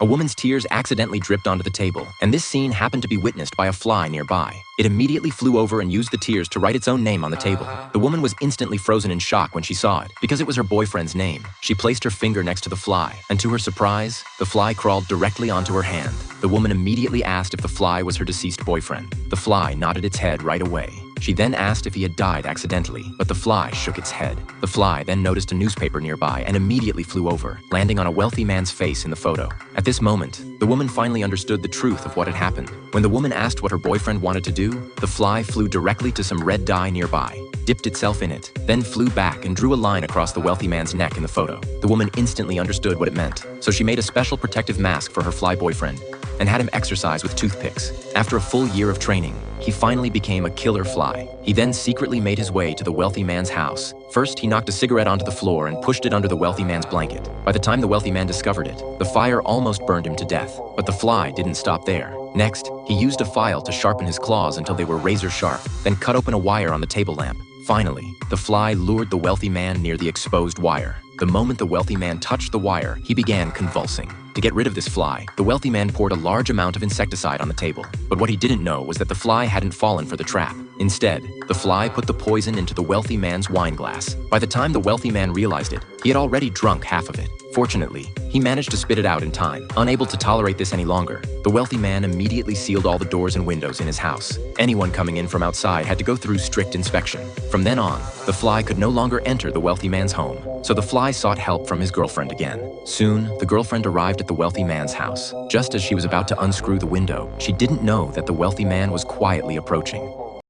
A woman's tears accidentally dripped onto the table, and this scene happened to be witnessed by a fly nearby. It immediately flew over and used the tears to write its own name on the table. The woman was instantly frozen in shock when she saw it, because it was her boyfriend's name. She placed her finger next to the fly, and to her surprise, the fly crawled directly onto her hand. The woman immediately asked if the fly was her deceased boyfriend. The fly nodded its head right away. She then asked if he had died accidentally, but the fly shook its head. The fly then noticed a newspaper nearby and immediately flew over, landing on a wealthy man's face in the photo. At this moment, the woman finally understood the truth of what had happened. When the woman asked what her boyfriend wanted to do, the fly flew directly to some red dye nearby, dipped itself in it, then flew back and drew a line across the wealthy man's neck in the photo. The woman instantly understood what it meant, so she made a special protective mask for her fly boyfriend and had him exercise with toothpicks. After a full year of training, he finally became a killer fly. He then secretly made his way to the wealthy man's house. First, he knocked a cigarette onto the floor and pushed it under the wealthy man's blanket. By the time the wealthy man discovered it, the fire almost burned him to death. But the fly didn't stop there. Next, he used a file to sharpen his claws until they were razor sharp, then cut open a wire on the table lamp. Finally, the fly lured the wealthy man near the exposed wire. The moment the wealthy man touched the wire, he began convulsing. To get rid of this fly, the wealthy man poured a large amount of insecticide on the table. But what he didn't know was that the fly hadn't fallen for the trap. Instead, the fly put the poison into the wealthy man's wine glass. By the time the wealthy man realized it, he had already drunk half of it. Fortunately, he managed to spit it out in time. Unable to tolerate this any longer, the wealthy man immediately sealed all the doors and windows in his house. Anyone coming in from outside had to go through strict inspection. From then on, the fly could no longer enter the wealthy man's home, so the fly sought help from his girlfriend again. Soon, the girlfriend arrived at the wealthy man's house. Just as she was about to unscrew the window, she didn't know that the wealthy man was quietly approaching.